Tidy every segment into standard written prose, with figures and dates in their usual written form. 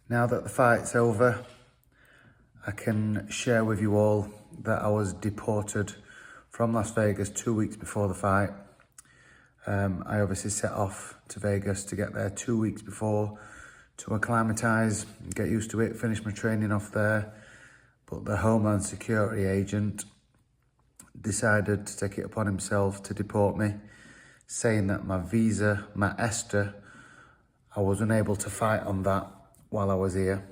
Now that the fight's over, I can share with you all that I was deported from Las Vegas 2 weeks before the fight. I obviously set off to Vegas to get there 2 weeks before to acclimatise, get used to it, finish my training off there. But the Homeland Security agent decided to take it upon himself to deport me, saying that my visa, my ESTA, I was unable to fight on that while I was here,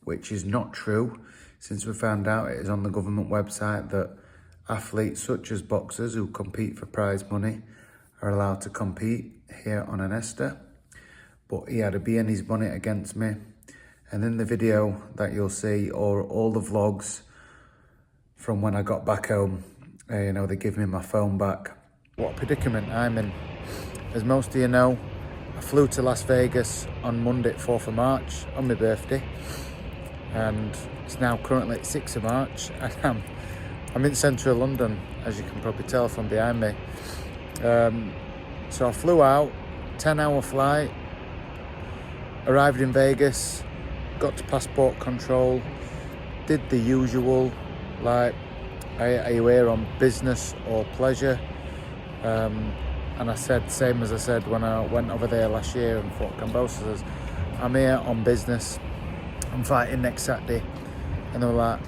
which is not true, since we found out it is on the government website that athletes such as boxers who compete for prize money are allowed to compete here on an ESTA. But he had a bee in his bonnet against me. And in the video that you'll see, or all the vlogs from when I got back home, they give me my phone back. What a predicament I'm in. As most of you know, I flew to Las Vegas on Monday, 4th of March, on my birthday. And it's now currently 6th of March. And I'm in central London, as you can probably tell from behind me. So I flew out, 10-hour flight, arrived in Vegas, got to passport control, did the usual, like, are you here on business or pleasure? And I said, same as I said when I went over there last year and fought Cambosos, I'm here on business, I'm fighting next Saturday. And they were like,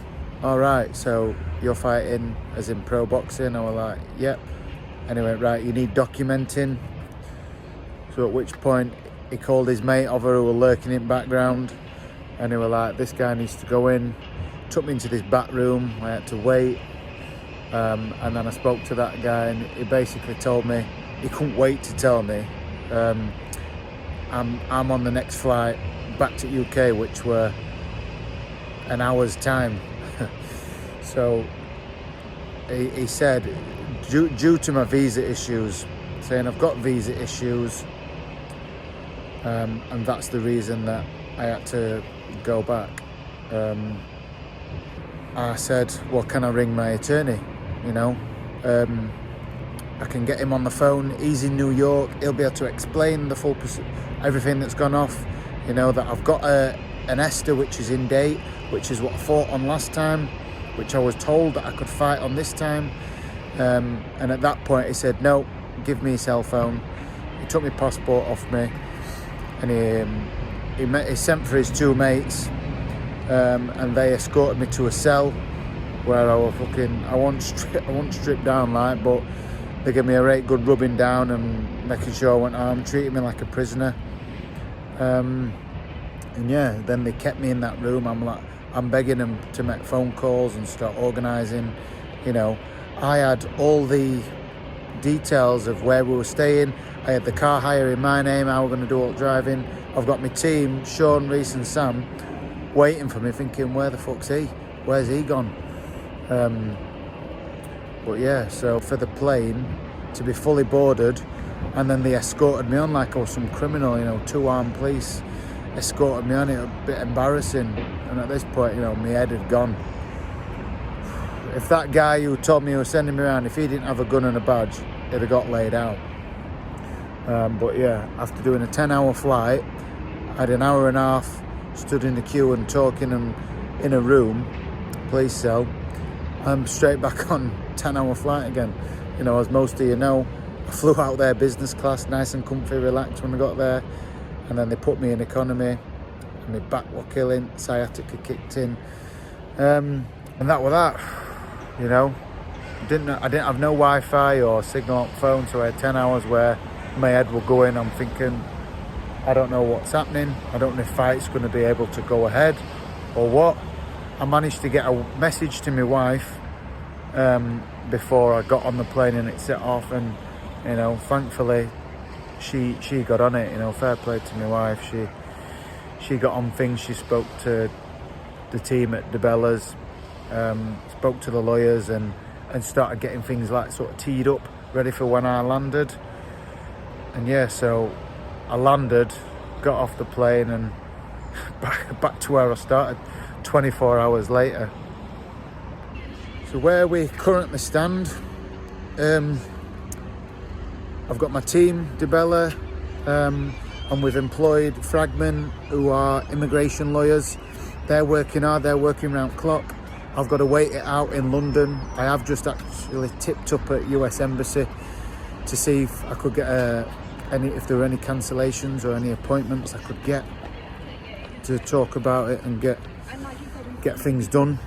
all right, so you're fighting as in pro boxing? I was like, yep. Anyway, right, you need documenting. So at which point he called his mate over who were lurking in the background, and they were like, this guy needs to go in. Took me into this back room, I had to wait. And then I spoke to that guy, and he basically told me he couldn't wait to tell me I'm on the next flight back to UK, which were an hour's time. So he said, due to my visa issues, saying I've got visa issues, and that's the reason that I had to go back. I said, well, can I ring my attorney? I can get him on the phone. He's in New York. He'll be able to explain the full everything that's gone off. That I've got an ESTA which is in date, which is what I fought on last time, which I was told that I could fight on this time. And at that point he said, no, give me your cell phone. He took my passport off me, and he sent for his two mates, and they escorted me to a cell where I wasn't stripped down, like, but they gave me a right good rubbing down and making sure I went home, treating me like a prisoner. And yeah, then they kept me in that room. I'm begging them to make phone calls and start organising. I had all the details of where we were staying. I had the car hire in my name, how we're going to do all the driving. I've got my team, Sean, Reese and Sam, waiting for me, thinking, where the fuck's he? Where's he gone? But yeah, so for the plane to be fully boarded, and then they escorted me on like I was some criminal, 2 armed police escorted me on. It was a bit embarrassing, and at this point, my head had gone. If that guy who told me he was sending me around, if he didn't have a gun and a badge, he'd have got laid out. But yeah, after doing a 10-hour flight, I had an hour and a half stood in the queue and talking and in a room, police cell. I'm straight back on 10-hour flight again. As most of you know, I flew out there business class, nice and comfy, relaxed when I got there. And then they put me in economy, and my back were killing, sciatica kicked in. And that was that. I didn't have no Wi-Fi or signal on phone, so I had 10 hours where my head will go in. I'm thinking, I don't know what's happening. I don't know if fight's going to be able to go ahead or what. I managed to get a message to my wife before I got on the plane and it set off, and thankfully she got on it. Fair play to my wife. She got on things. She spoke to the team at Dazn, spoke to the lawyers, and started getting things like sort of teed up, ready for when I landed. And yeah, so I landed, got off the plane, and back to where I started 24 hours later. So where we currently stand, I've got my team, Dibella, and we've employed fragmen who are immigration lawyers. They're working hard, they're working round clock. I've got to wait it out in London. I have just actually tipped up at US Embassy to see if I could get if there were any cancellations or any appointments I could get to talk about it and get things done.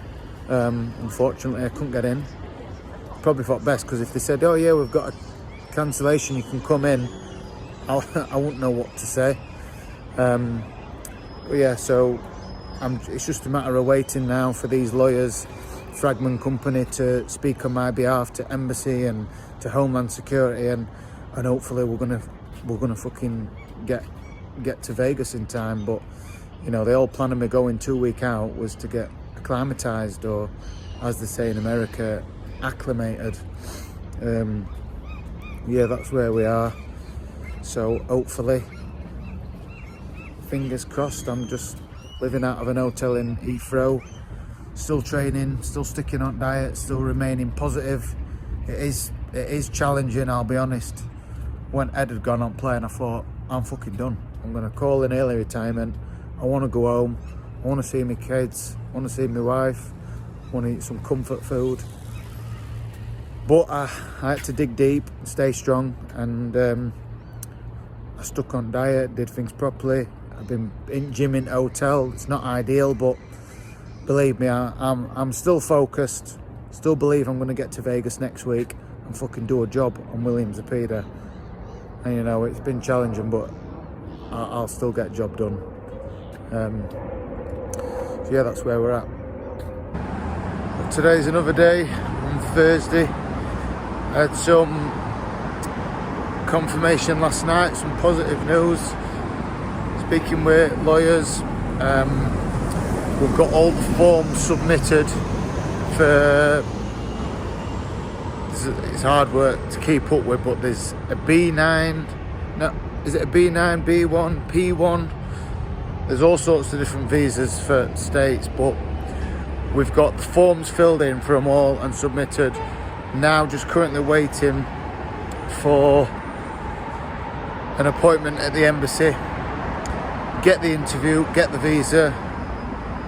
Unfortunately, I couldn't get in. Probably thought best, because if they said, "Oh yeah, we've got a cancellation, you can come in," I wouldn't know what to say. But yeah, so it's just a matter of waiting now for these lawyers, Fragment Company, to speak on my behalf to Embassy and to Homeland Security, and hopefully we're gonna fucking get to Vegas in time. But you know, the whole plan of me going 2 weeks out was to get acclimatized, or as they say in America, acclimated. Yeah, that's where we are. So hopefully, fingers crossed, I'm just living out of an hotel in Heathrow, still training, still sticking on diet, still remaining positive. It is challenging, I'll be honest. When Ed had gone on playing, I thought, I'm fucking done. I'm going to call in early retirement. I want to go home. I want to see my kids. I want to see my wife. I want to eat some comfort food. But I had to dig deep, stay strong, and I stuck on diet, did things properly. I've been in gym in hotel. It's not ideal, but believe me, I'm still focused. Still believe I'm going to get to Vegas next week and fucking do a job on Williams-Apida. And you know, it's been challenging, but I'll still get a job done. So yeah, that's where we're at. But today's another day, on Thursday. I had some confirmation last night, some positive news. Speaking with lawyers, we've got all the forms submitted for, it's hard work to keep up with, but there's a B9, no, is it a B9, B1, P1? There's all sorts of different visas for states, but we've got the forms filled in for them all and submitted. Now just currently waiting for an appointment at the embassy, get the interview, get the visa,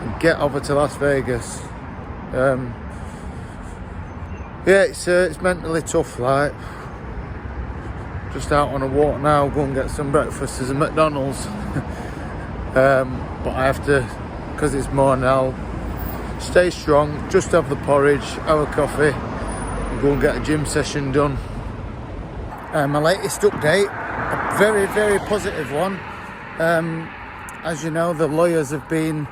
and get over to Las Vegas. Yeah, it's mentally tough, like. Just out on a walk now, go and get some breakfast. There's a McDonald's. But I have to, because it's morning, I'll stay strong, just have the porridge, our coffee, and go and get a gym session done. My latest update, a very, very positive one. As you know, the lawyers have been,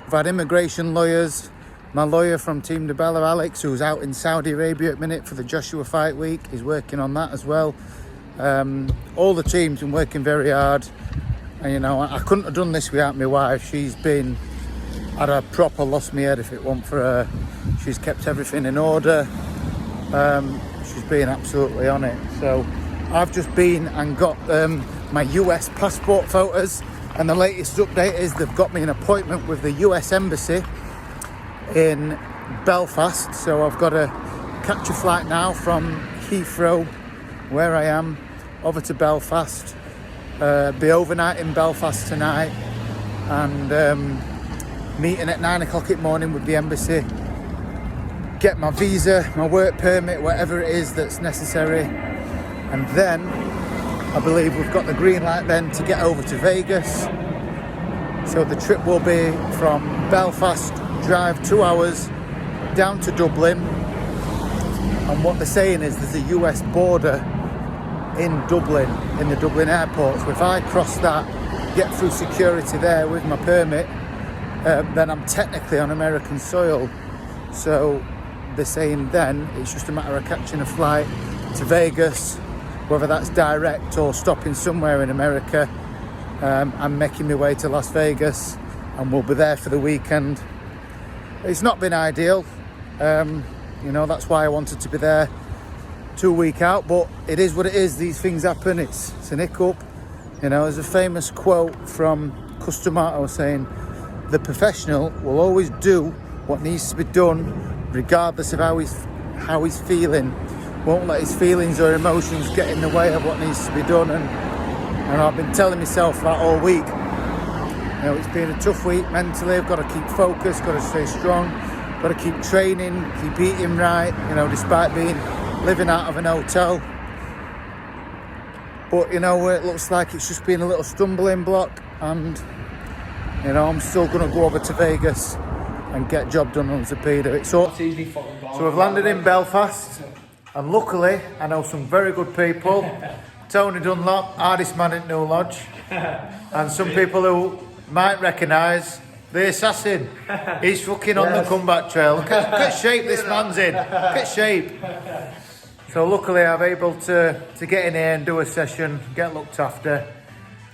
we've had immigration lawyers. My lawyer from Team DeBella, Alex, who's out in Saudi Arabia at the minute for the Joshua fight week, is working on that as well. All the team's been working very hard. And you know, I couldn't have done this without my wife. I'd have proper lost my head if it weren't for her. She's kept everything in order. She's been absolutely on it. So I've just been and got my US passport photos, and the latest update is they've got me an appointment with the US Embassy in Belfast. So I've got to catch a flight now from Heathrow, where I am, over to Belfast. Be overnight in Belfast tonight, and meeting at 9 o'clock in the morning with the embassy, get my visa, my work permit, whatever it is that's necessary, and then I believe we've got the green light then to get over to Vegas. So the trip will be from Belfast, drive 2 hours down to Dublin, and what they're saying is there's a US border in Dublin, in the Dublin airport. So if I cross that, get through security there with my permit, then I'm technically on American soil. So they're saying then it's just a matter of catching a flight to Vegas, whether that's direct or stopping somewhere in America. I'm making my way to Las Vegas, and we'll be there for the weekend. It's not been ideal, you know, that's why I wanted to be there 2 weeks out, but it is what it is. These things happen. It's an hiccup. You know, there's a famous quote from Customato saying, the professional will always do what needs to be done regardless of how he's feeling. Won't let his feelings or emotions get in the way of what needs to be done. And I've been telling myself that all week. You know, it's been a tough week mentally. I've got to keep focused, got to stay strong, got to keep training, keep eating right, you know, despite living out of an hotel. But, you know, it looks like it's just been a little stumbling block, and, you know, I'm still going to go over to Vegas and get job done on Deported. So we've landed in Belfast, and luckily I know some very good people. Tony Dunlop, hardest man at New Lodge, and some people who might recognise the assassin. He's fucking on the comeback trail. Look at shape this man's in. Look at shape. So luckily I'm able to get in here and do a session, get looked after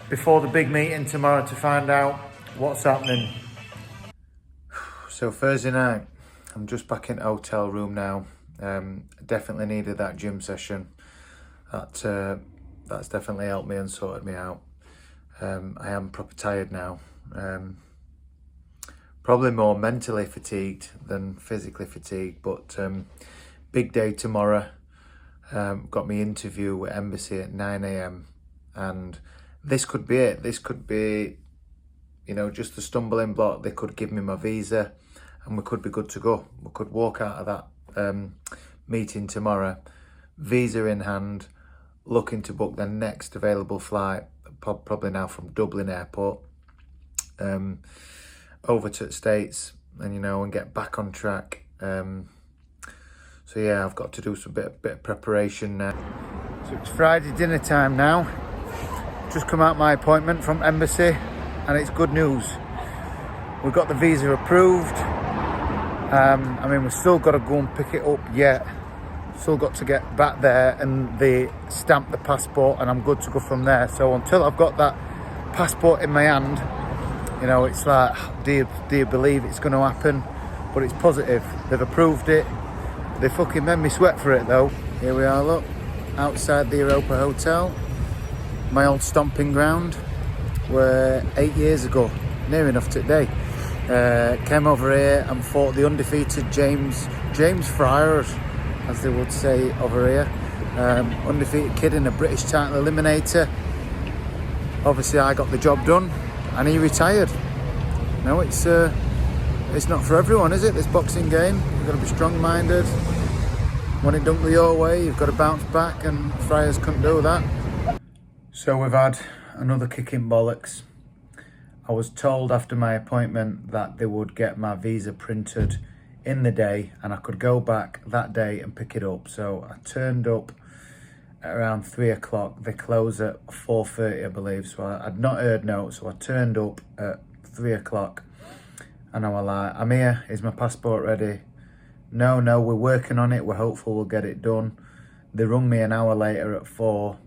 before the big meeting tomorrow to find out what's happening. So Thursday night, I'm just back in the hotel room now. Definitely needed that gym session. That's definitely helped me and sorted me out. I am proper tired now. Probably more mentally fatigued than physically fatigued, but big day tomorrow. Got my interview with Embassy at 9 a.m. and this could be it. This could be, you know, just a stumbling block. They could give me my visa and we could be good to go. We could walk out of that meeting tomorrow, visa in hand, looking to book the next available flight, probably now from Dublin Airport, over to the States, and, you know, and get back on track. So yeah, I've got to do some bit of preparation now. So it's Friday dinner time now. Just come out my appointment from Embassy, and it's good news. We've got the visa approved. I mean, we've still got to go and pick it up yet. Still got to get back there and they stamp the passport, and I'm good to go from there. So until I've got that passport in my hand, you know, it's like, do you believe it's going to happen? But it's positive. They've approved it. They fucking made me sweat for it though. Here we are, look, outside the Europa Hotel, my old stomping ground, where 8 years ago, near enough today, came over here and fought the undefeated James Fryer, as they would say over here. Undefeated kid in a British title eliminator. Obviously I got the job done and he retired. No, it's not for everyone, is it, this boxing game? You've got to be strong-minded. When it don't go your way, you've got to bounce back, and Friars couldn't do that. So we've had another kick in bollocks. I was told after my appointment that they would get my visa printed in the day and I could go back that day and pick it up. So I turned up at around 3 o'clock. They close at 4:30, I believe. So I'd not heard no, so I turned up at 3 o'clock. And I was like, I'm here, is my passport ready? No, we're working on it, we're hopeful we'll get it done. They rung me an hour later at 4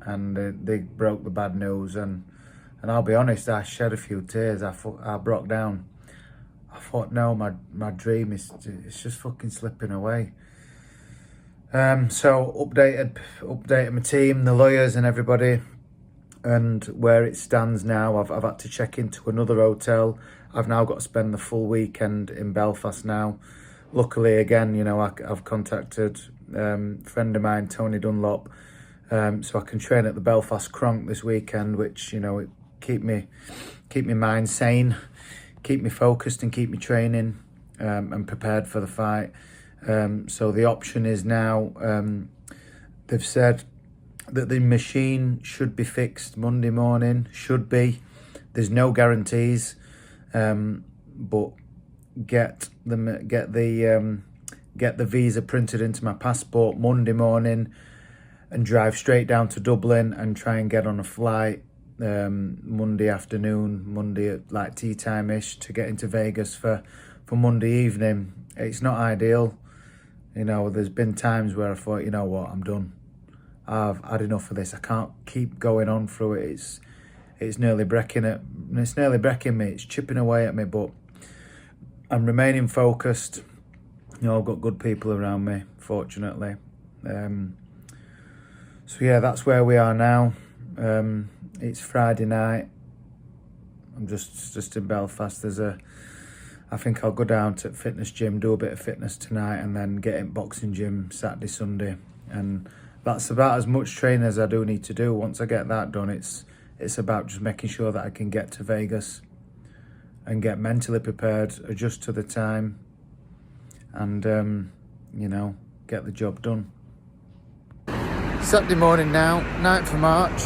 and they broke the bad news, and I'll be honest, I shed a few tears. I broke down. I thought, no, my dream it's just fucking slipping away. So updated my team, the lawyers and everybody, and where it stands now, I've had to check into another hotel. I've now got to spend the full weekend in Belfast now. Luckily, again, you know, I've contacted a friend of mine, Tony Dunlop, so I can train at the Belfast Cronk this weekend, which, you know, it keep me mind sane, keep me focused and keep me training and prepared for the fight. So the option is now, they've said that the machine should be fixed Monday morning, should be. There's no guarantees, but get the visa printed into my passport Monday morning and drive straight down to Dublin and try and get on a flight Monday afternoon, Monday at like tea time-ish, to get into Vegas for Monday evening. It's not ideal. You know, there's been times where I thought, you know what, I'm done. I've had enough of this. I can't keep going on through it. It's nearly breaking it. It's nearly breaking me. It's chipping away at me, but I'm remaining focused. You know, I've got good people around me, fortunately. So yeah, that's where we are now. It's Friday night. I'm just in Belfast. I think I'll go down to fitness gym, do a bit of fitness tonight, and then get in boxing gym Saturday, Sunday, and that's about as much training as I do need to do. Once I get that done, it's about just making sure that I can get to Vegas and get mentally prepared, adjust to the time, and you know, get the job done. Saturday morning now, 9th of March.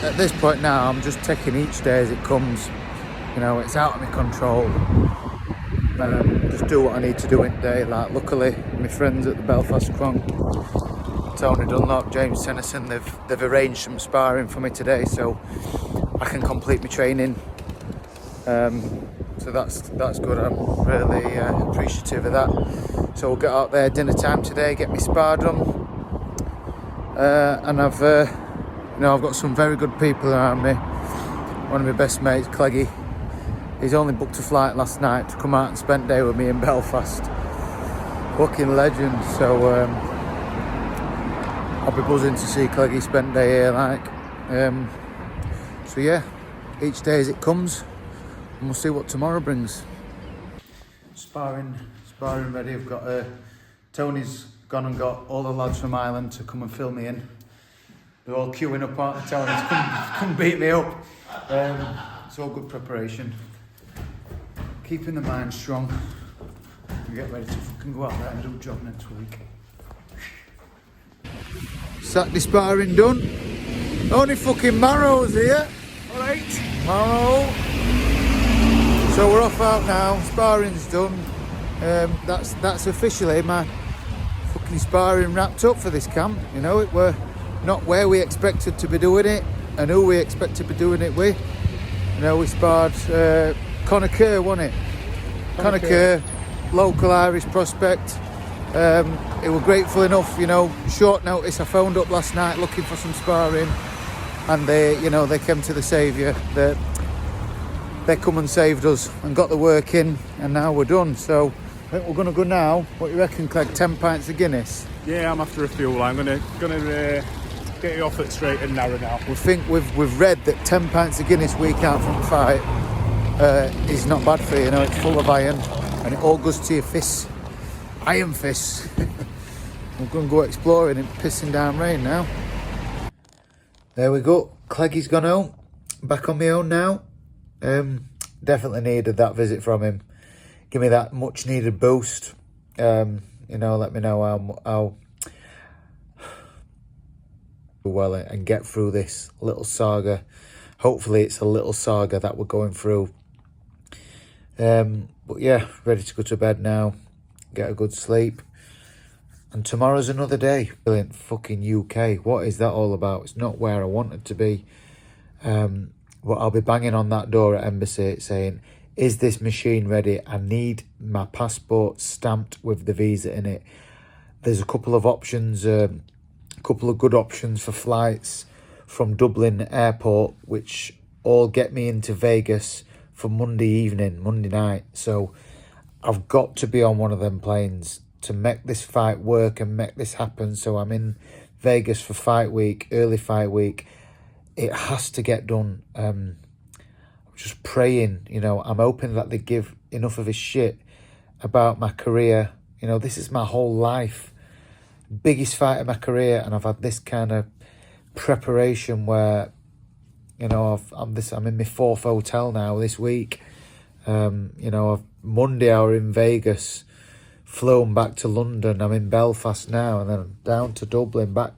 At this point now, I'm just taking each day as it comes. You know, it's out of my control. Just do what I need to do in the day. Like, luckily, my friends at the Belfast Cron, Tony Dunlop, James Tennyson, they've arranged some sparring for me today, so I can complete my training. So that's good. I'm really appreciative of that. So we'll get out there dinner time today, get me spar done, and I've got some very good people around me. One of my best mates, Cleggy, he's only booked a flight last night to come out and spend day with me in Belfast. Fucking legend. So I'll be buzzing to see Cleggy spend day here, like. So yeah, each day as it comes, and we'll see what tomorrow brings. Sparring ready. I've got Tony's gone and got all the lads from Ireland to come and fill me in. They're all queuing up, aren't they, telling me to come beat me up. It's all good preparation. Keeping the mind strong. We get ready to fucking go out there and do a job next week. Saturday sparring done. Only fucking Marrow's here. Alright. Marrow. So we're off out now. Sparring's done. That's officially my fucking sparring wrapped up for this camp. You know, it were not where we expected to be doing it and who we expect to be doing it with. You know, we sparred Conor Kerr, wasn't it? Conor Kerr, local Irish prospect. It was grateful enough, you know, short notice. I phoned up last night looking for some sparring, and they came to the saviour. They come and saved us and got the work in, and now we're done. So I think we're going to go now. What do you reckon, Clegg? 10 pints of Guinness? Yeah, I'm after a fuel. I'm gonna get you off at straight and narrow now. We think we've read that 10 pints of Guinness week out from the fight is not bad for you. You know, it's full of iron, and it all goes to your fists. Iron fists. We're going to go exploring in pissing down rain now. There we go. Cleggy's gone home. Back on my own now. Definitely needed that visit from him. Give me that much needed boost. You know, let me know how well and get through this little saga. Hopefully it's a little saga that we're going through. But yeah, ready to go to bed now. Get a good sleep. And tomorrow's another day. Brilliant fucking UK. What is that all about? It's not where I wanted to be. But I'll be banging on that door at embassy saying, is this machine ready? I need my passport stamped with the visa in it. There's a couple of options, a couple of good options for flights from Dublin Airport, which all get me into Vegas for Monday night. So I've got to be on one of them planes to make this fight work and make this happen. So I'm in Vegas for fight week, early fight week. It has to get done. I'm just praying, you know, I'm hoping that they give enough of a shit about my career. You know, this is my whole life. Biggest fight of my career, and I've had this kind of preparation where, you know, I'm in my 4th hotel now this week. You know, Monday I was in Vegas, flown back to London. I'm in Belfast now, and then down to Dublin, back.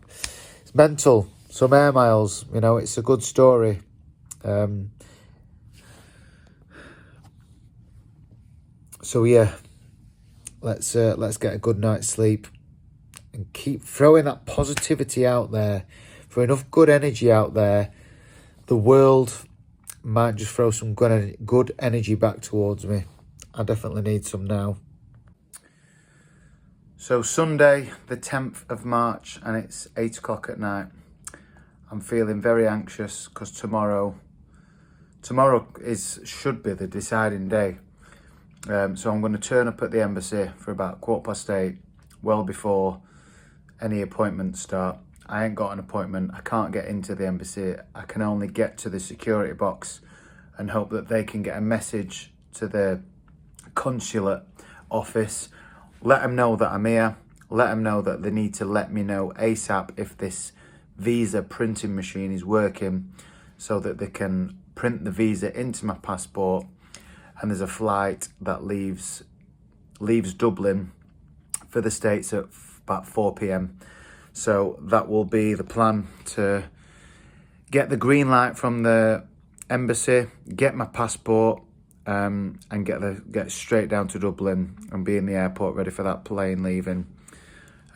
It's mental. Some air miles, you know, it's a good story. So yeah, let's get a good night's sleep and keep throwing that positivity out there. For enough good energy out there, the world might just throw some good energy back towards me. I definitely need some now. So Sunday, the 10th of March, and it's 8 o'clock at night. I'm feeling very anxious because tomorrow should be the deciding day. So I'm going to turn up at the embassy for about 8:15, well before any appointments start. I ain't got an appointment. I can't get into the embassy. I can only get to the security box and hope that they can get a message to the consulate office, let them know that I'm here, let them know that they need to let me know ASAP if this visa printing machine is working, so that they can print the visa into my passport. And there's a flight that leaves Dublin for the States at about 4 p.m. So that will be the plan, to get the green light from the embassy, get my passport, and get straight down to Dublin and be in the airport ready for that plane leaving.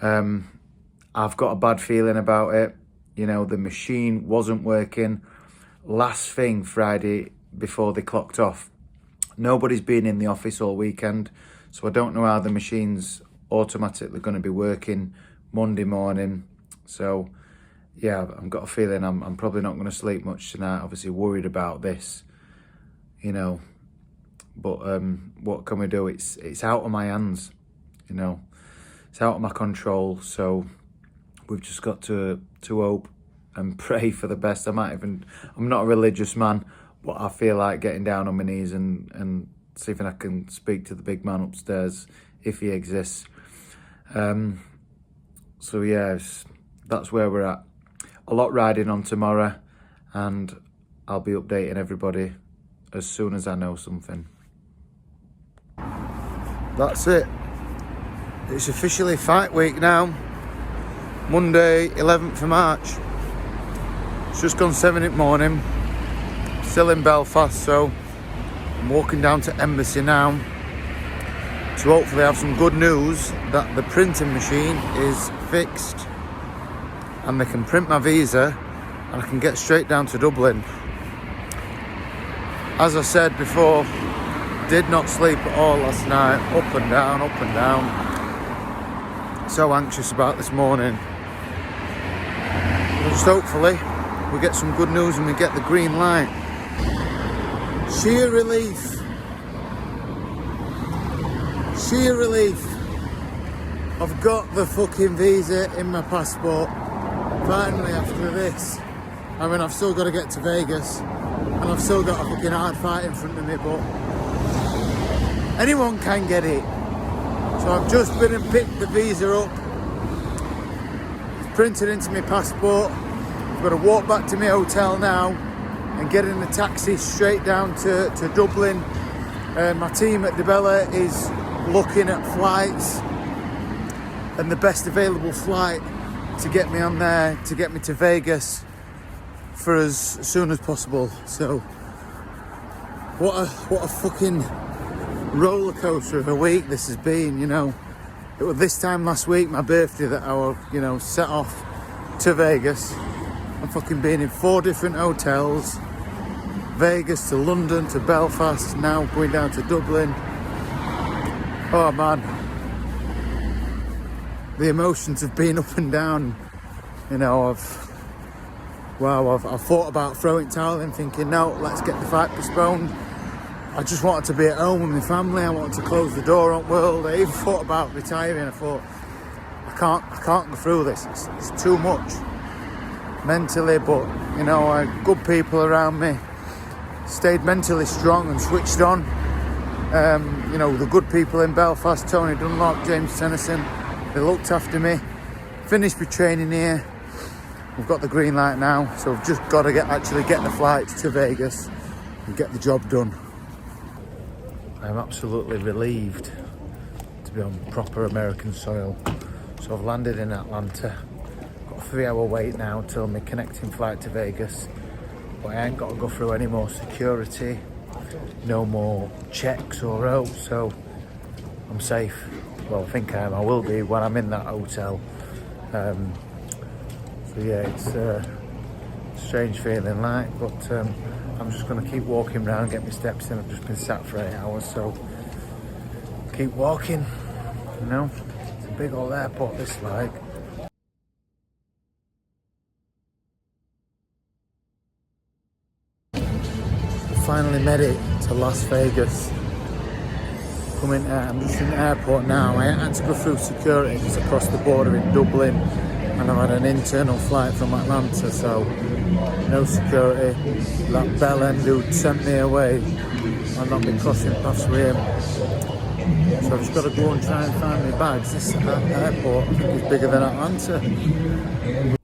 I've got a bad feeling about it. You know, the machine wasn't working last thing Friday before they clocked off. Nobody's been in the office all weekend, so I don't know how the machine's automatically going to be working Monday morning. So yeah, I've got a feeling I'm probably not going to sleep much tonight. Obviously worried about this, you know, but what can we do? It's out of my hands, you know, it's out of my control. So we've just got to hope and pray for the best. I'm not a religious man, but I feel like getting down on my knees and see if I can speak to the big man upstairs, if he exists. So yes, that's where we're at. A lot riding on tomorrow, and I'll be updating everybody as soon as I know something. That's it. It's officially fight week now. Monday, 11th of March. It's just gone 7 in the morning. Still in Belfast, so I'm walking down to Embassy now to hopefully have some good news that the printing machine is fixed and they can print my visa and I can get straight down to Dublin. As I said before, did not sleep at all last night, up and down, up and down. So anxious about this morning. Just hopefully we get some good news and we get the green light. Sheer relief. Sheer relief. I've got the fucking visa in my passport. Finally, after this. I mean, I've still got to get to Vegas and I've still got a fucking hard fight in front of me, but anyone can get it. So I've just been and picked the visa up. It's printed into my passport. I've got to walk back to my hotel now and get in the taxi straight down to Dublin. My team at Dibella is looking at flights and the best available flight to get me on there, to get me to Vegas for as soon as possible. So what a fucking roller coaster of a week this has been, you know. It was this time last week, my birthday, that I was, you know, set off to Vegas. I've fucking been in 4 different hotels. Vegas to London to Belfast, now going down to Dublin. Oh man, the emotions have been up and down. You know, I've thought about throwing towel in, thinking no, let's get the fight postponed. I just wanted to be at home with my family. I wanted to close the door on world. I even thought about retiring. I thought I can't go through this. It's too much mentally, but you know, I had good people around me. Stayed mentally strong and switched on. You know, the good people in Belfast, Tony Dunlop, James Tennyson, they looked after me. Finished my training here. We've got the green light now, so we've just got to get the flights to Vegas and get the job done. I'm absolutely relieved to be on proper American soil. So I've landed in Atlanta. Got a 3-hour wait now till my connecting flight to Vegas. But I ain't got to go through any more security, no more checks or ropes, so I'm safe. Well, I think I am. I will be when I'm in that hotel. So yeah, it's a strange feeling like, but I'm just going to keep walking around, get my steps in. I've just been sat for 8 hours, so keep walking, you know. It's a big old airport, this like. Finally made it to Las Vegas. I'm just in the airport now. I had to go through security because I crossed the border in Dublin and I've had an internal flight from Atlanta, so no security. That bellend who sent me away, I've not been crossing paths with him. So I've just got to go and try and find my bags. This airport I think is bigger than Atlanta.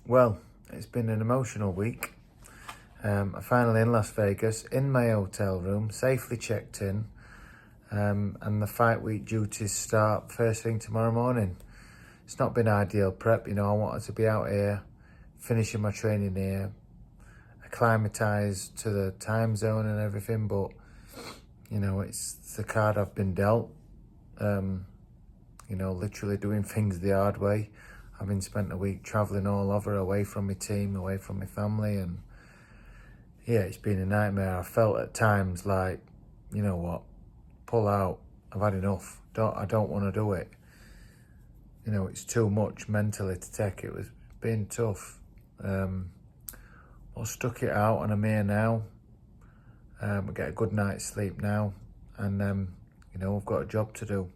Well, it's been an emotional week. I'm finally in Las Vegas, in my hotel room, safely checked in, and the fight week duties start first thing tomorrow morning. It's not been ideal prep, you know. I wanted to be out here, finishing my training here, acclimatised to the time zone and everything, but, you know, it's the card I've been dealt. You know, literally doing things the hard way. Having spent a week travelling all over, away from my team, away from my family, and yeah, it's been a nightmare. I felt at times like, you know what, pull out. I've had enough. I don't want to do it. You know, it's too much mentally to take. It was been tough. I stuck it out, and I'm here now. I get a good night's sleep now, and you know, I've got a job to do.